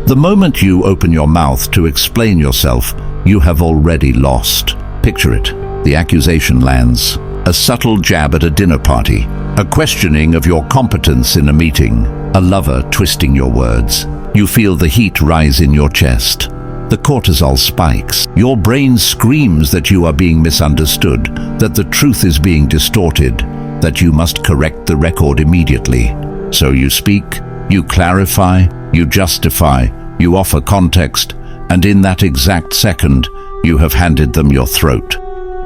The moment you open your mouth to explain yourself, you have already lost. Picture it. The accusation lands. A subtle jab at a dinner party. A questioning of your competence in a meeting. A lover twisting your words. You feel the heat rise in your chest. The cortisol spikes. Your brain screams that you are being misunderstood, that the truth is being distorted, that you must correct the record immediately. So you speak, you clarify, you justify, you offer context, and in that exact second, you have handed them your throat.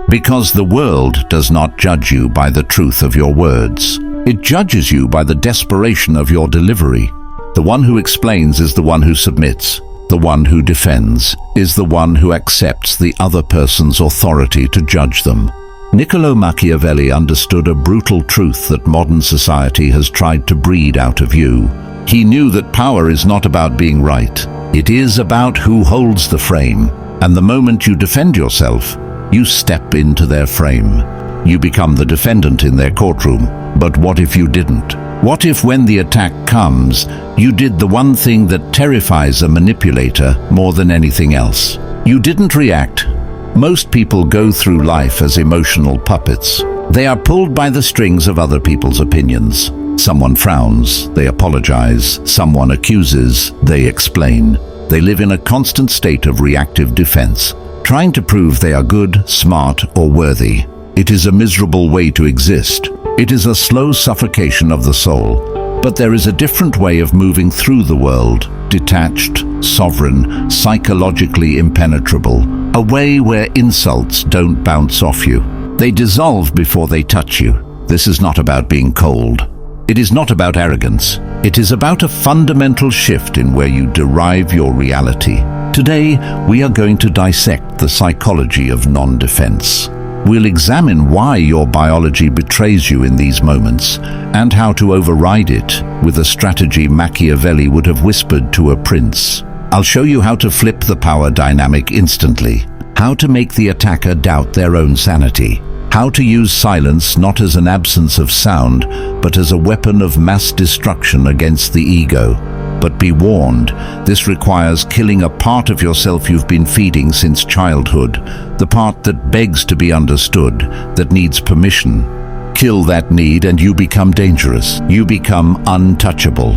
Because the world does not judge you by the truth of your words. It judges you by the desperation of your delivery. The one who explains is the one who submits. The one who defends is the one who accepts the other person's authority to judge them. Niccolo Machiavelli understood a brutal truth that modern society has tried to breed out of you. He knew that power is not about being right. It is about who holds the frame. And the moment you defend yourself, you step into their frame. You become the defendant in their courtroom. But what if you didn't? What if when the attack comes, you did the one thing that terrifies a manipulator more than anything else? You didn't react. Most people go through life as emotional puppets. They are pulled by the strings of other people's opinions. Someone frowns, they apologize. Someone accuses, they explain. They live in a constant state of reactive defense, trying to prove they are good, smart, or worthy. It is a miserable way to exist. It is a slow suffocation of the soul. But there is a different way of moving through the world, detached, sovereign, psychologically impenetrable. A way where insults don't bounce off you. They dissolve before they touch you. This is not about being cold. It is not about arrogance. It is about a fundamental shift in where you derive your reality. Today, we are going to dissect the psychology of non-defense. We'll examine why your biology betrays you in these moments and how to override it with a strategy Machiavelli would have whispered to a prince. I'll show you how to flip the power dynamic instantly, how to make the attacker doubt their own sanity, how to use silence not as an absence of sound, but as a weapon of mass destruction against the ego. But be warned, this requires killing a part of yourself you've been feeding since childhood, the part that begs to be understood, that needs permission. Kill that need and you become dangerous. You become untouchable.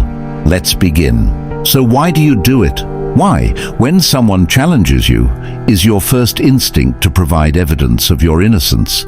Let's begin. So why do you do it? Why, when someone challenges you, is your first instinct to provide evidence of your innocence?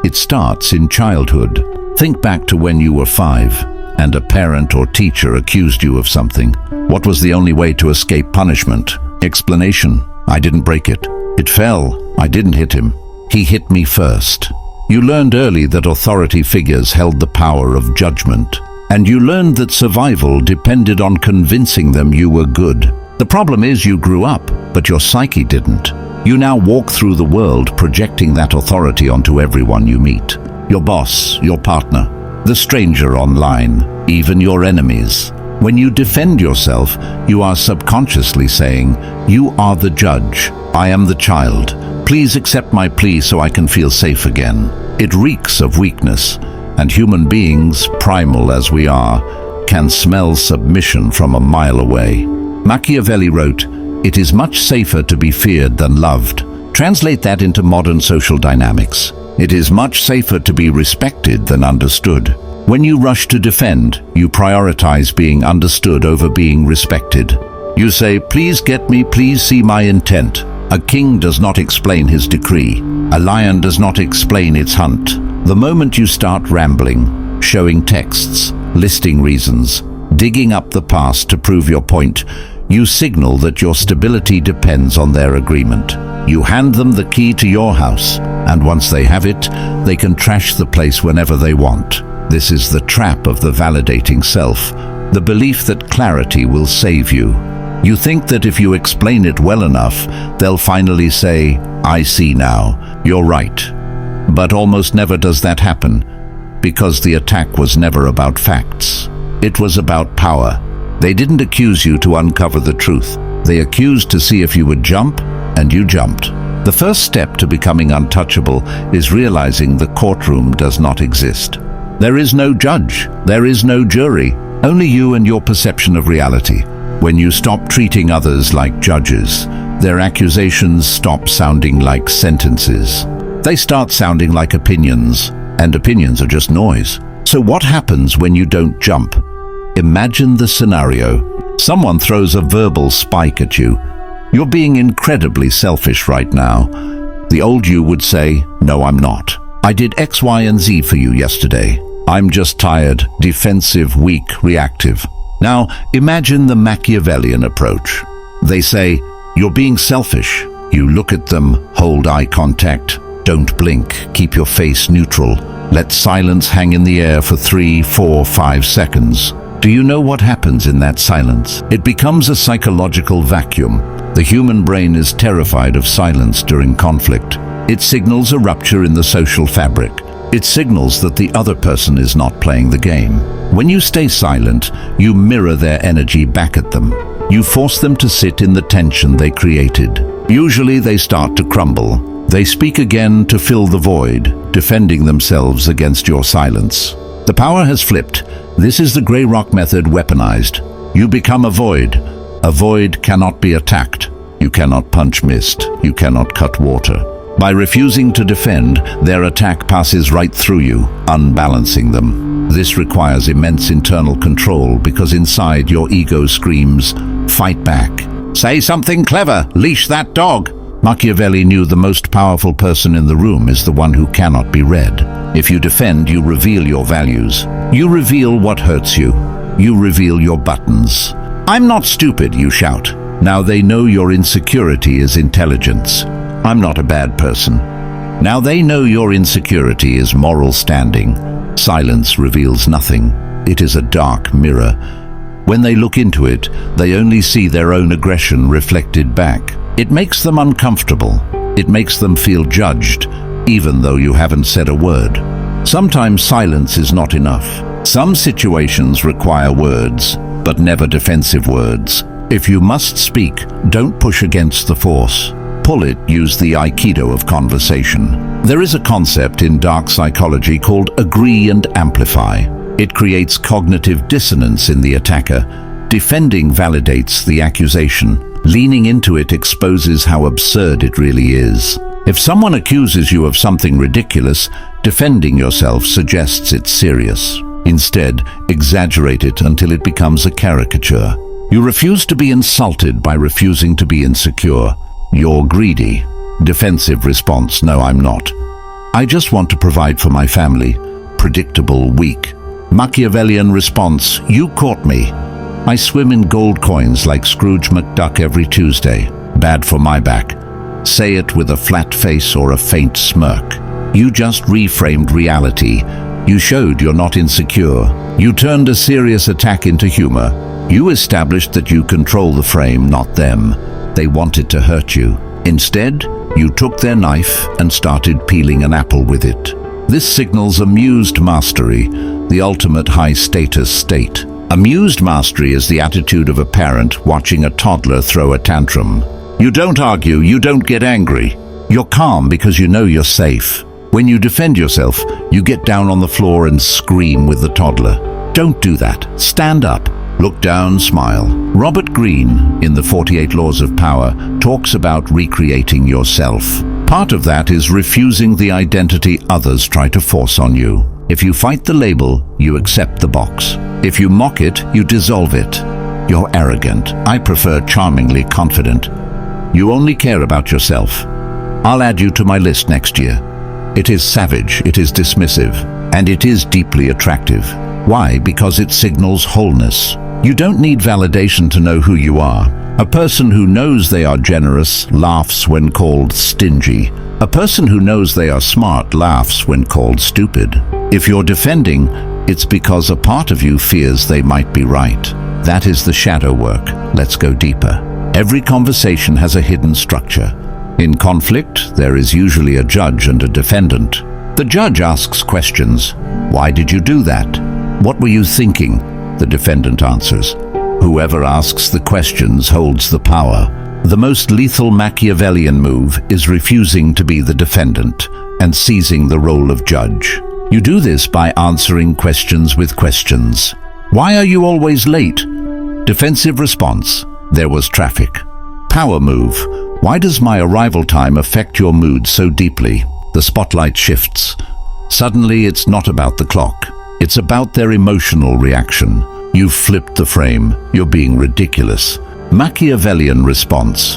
It starts in childhood. Think back to when you were 5. And a parent or teacher accused you of something. What was the only way to escape punishment? Explanation: I didn't break it. It fell. I didn't hit him. He hit me first. You learned early that authority figures held the power of judgment. And you learned that survival depended on convincing them you were good. The problem is you grew up, but your psyche didn't. You now walk through the world projecting that authority onto everyone you meet. Your boss, your partner, the stranger online, even your enemies. When you defend yourself, you are subconsciously saying, "You are the judge. I am the child. Please accept my plea so I can feel safe again." It reeks of weakness, and human beings, primal as we are, can smell submission from a mile away. Machiavelli wrote, "It is much safer to be feared than loved." Translate that into modern social dynamics. It is much safer to be respected than understood. When you rush to defend, you prioritize being understood over being respected. You say, "Please get me, please see my intent." A king does not explain his decree. A lion does not explain its hunt. The moment you start rambling, showing texts, listing reasons, digging up the past to prove your point, you signal that your stability depends on their agreement. You hand them the key to your house, and once they have it, they can trash the place whenever they want. This is the trap of the validating self, the belief that clarity will save you. You think that if you explain it well enough, they'll finally say, "I see now, you're right." But almost never does that happen, because the attack was never about facts. It was about power. They didn't accuse you to uncover the truth. They accused to see if you would jump, and you jumped. The first step to becoming untouchable is realizing the courtroom does not exist. There is no judge, there is no jury, only you and your perception of reality. When you stop treating others like judges, their accusations stop sounding like sentences. They start sounding like opinions, and opinions are just noise. So what happens when you don't jump? Imagine the scenario. Someone throws a verbal spike at you. You're being incredibly selfish right now. The old you would say, "No, I'm not. I did X, Y, and Z for you yesterday. I'm just tired, defensive, weak, reactive." Now, imagine the Machiavellian approach. They say, "You're being selfish." You look at them, hold eye contact, don't blink, keep your face neutral. Let silence hang in the air for 3, 4, 5 seconds. Do you know what happens in that silence? It becomes a psychological vacuum. The human brain is terrified of silence during conflict. It signals a rupture in the social fabric. It signals that the other person is not playing the game. When you stay silent, you mirror their energy back at them. You force them to sit in the tension they created. Usually they start to crumble. They speak again to fill the void, defending themselves against your silence. The power has flipped. This is the grey rock method weaponized. You become a void. A void cannot be attacked. You cannot punch mist. You cannot cut water. By refusing to defend, their attack passes right through you, unbalancing them. This requires immense internal control because inside your ego screams, "Fight back. Say something clever. Leash that dog." Machiavelli knew the most powerful person in the room is the one who cannot be read. If you defend, you reveal your values. You reveal what hurts you. You reveal your buttons. "I'm not stupid," you shout. Now they know your insecurity is intelligence. "I'm not a bad person." Now they know your insecurity is moral standing. Silence reveals nothing. It is a dark mirror. When they look into it, they only see their own aggression reflected back. It makes them uncomfortable. It makes them feel judged, even though you haven't said a word. Sometimes silence is not enough. Some situations require words, but never defensive words. If you must speak, don't push against the force. Pull it, use the aikido of conversation. There is a concept in dark psychology called agree and amplify. It creates cognitive dissonance in the attacker. Defending validates the accusation. Leaning into it exposes how absurd it really is. If someone accuses you of something ridiculous, defending yourself suggests it's serious. Instead, exaggerate it until it becomes a caricature. You refuse to be insulted by refusing to be insecure. You're greedy. Defensive response, "No, I'm not. I just want to provide for my family." Predictable, weak. Machiavellian response, "You caught me. I swim in gold coins like Scrooge McDuck every Tuesday. Bad for my back." Say it with a flat face or a faint smirk. You just reframed reality. You showed you're not insecure. You turned a serious attack into humor. You established that you control the frame, not them. They wanted to hurt you. Instead, you took their knife and started peeling an apple with it. This signals amused mastery, the ultimate high-status state. Amused mastery is the attitude of a parent watching a toddler throw a tantrum. You don't argue, you don't get angry. You're calm because you know you're safe. When you defend yourself, you get down on the floor and scream with the toddler. Don't do that. Stand up. Look down, smile. Robert Greene, in the 48 Laws of Power, talks about recreating yourself. Part of that is refusing the identity others try to force on you. If you fight the label, you accept the box. If you mock it, you dissolve it. You're arrogant. I prefer charmingly confident. You only care about yourself. I'll add you to my list next year. It is savage, it is dismissive, and it is deeply attractive. Why? Because it signals wholeness. You don't need validation to know who you are. A person who knows they are generous laughs when called stingy. A person who knows they are smart laughs when called stupid. If you're defending, it's because a part of you fears they might be right. That is the shadow work. Let's go deeper. Every conversation has a hidden structure. In conflict, there is usually a judge and a defendant. The judge asks questions. Why did you do that? What were you thinking? The defendant answers. Whoever asks the questions holds the power. The most lethal Machiavellian move is refusing to be the defendant and seizing the role of judge. You do this by answering questions with questions. Why are you always late? Defensive response. There was traffic. Power move. Why does my arrival time affect your mood so deeply? The spotlight shifts. Suddenly it's not about the clock. It's about their emotional reaction. You've flipped the frame. You're being ridiculous. Machiavellian response.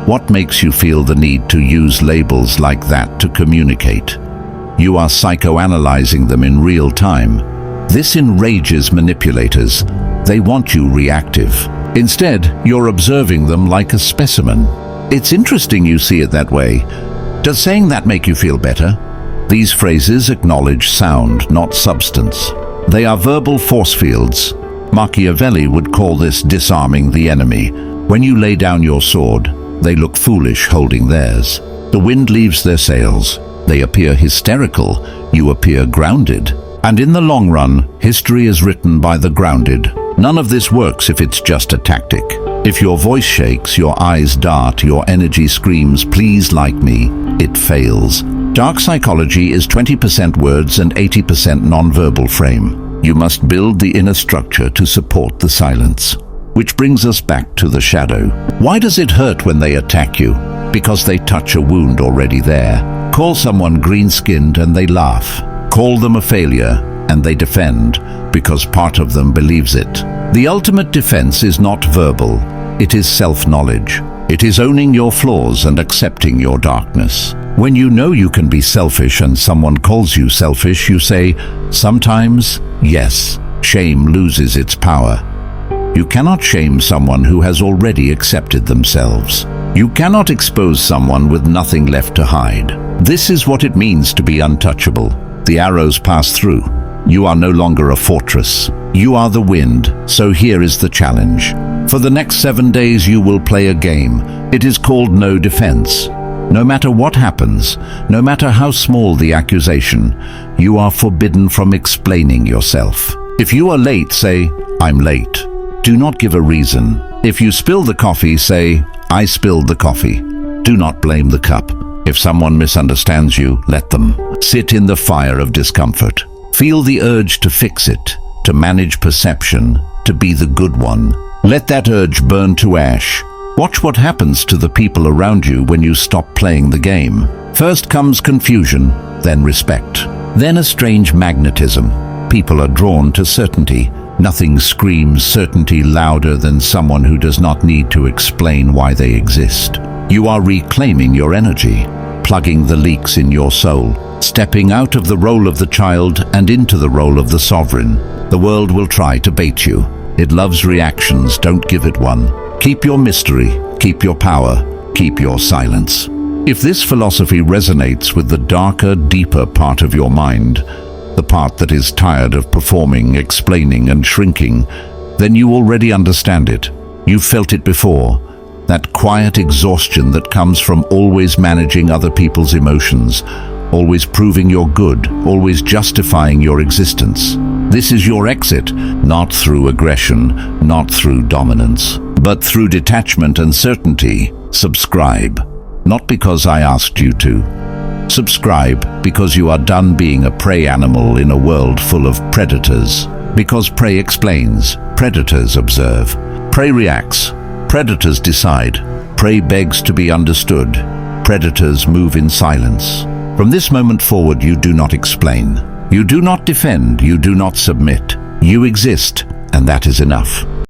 What makes you feel the need to use labels like that to communicate? You are psychoanalyzing them in real time. This enrages manipulators. They want you reactive. Instead, you're observing them like a specimen. It's interesting you see it that way. Does saying that make you feel better? These phrases acknowledge sound, not substance. They are verbal force fields. Machiavelli would call this disarming the enemy. When you lay down your sword, they look foolish holding theirs. The wind leaves their sails. They appear hysterical. You appear grounded. And in the long run, history is written by the grounded. None of this works if it's just a tactic. If your voice shakes, your eyes dart, your energy screams, "Please like me," it fails. Dark psychology is 20% words and 80% nonverbal frame. You must build the inner structure to support the silence. Which brings us back to the shadow. Why does it hurt when they attack you? Because they touch a wound already there. Call someone green-skinned and they laugh. Call them a failure and they defend, because part of them believes it. The ultimate defense is not verbal. It is self-knowledge. It is owning your flaws and accepting your darkness. When you know you can be selfish and someone calls you selfish, you say, sometimes, yes. Shame loses its power. You cannot shame someone who has already accepted themselves. You cannot expose someone with nothing left to hide. This is what it means to be untouchable. The arrows pass through. You are no longer a fortress. You are the wind, so here is the challenge. For the next 7 days you will play a game. It is called no defense. No matter what happens, no matter how small the accusation, you are forbidden from explaining yourself. If you are late, say, "I'm late." Do not give a reason. If you spill the coffee, say, "I spilled the coffee." Do not blame the cup. If someone misunderstands you, let them. Sit in the fire of discomfort. Feel the urge to fix it, to manage perception, to be the good one. Let that urge burn to ash. Watch what happens to the people around you when you stop playing the game. First comes confusion, then respect. Then a strange magnetism. People are drawn to certainty. Nothing screams certainty louder than someone who does not need to explain why they exist. You are reclaiming your energy, plugging the leaks in your soul, stepping out of the role of the child and into the role of the sovereign. The world will try to bait you. It loves reactions, don't give it one. Keep your mystery, keep your power, keep your silence. If this philosophy resonates with the darker, deeper part of your mind, the part that is tired of performing, explaining and shrinking, then you already understand it. You've felt it before. That quiet exhaustion that comes from always managing other people's emotions, always proving you're good, always justifying your existence. This is your exit, not through aggression, not through dominance, but through detachment and certainty. Subscribe. Not because I asked you to. Subscribe because you are done being a prey animal in a world full of predators. Because prey explains, predators observe. Prey reacts, predators decide. Prey begs to be understood. Predators move in silence. From this moment forward, you do not explain. You do not defend. You do not submit. You exist, and that is enough.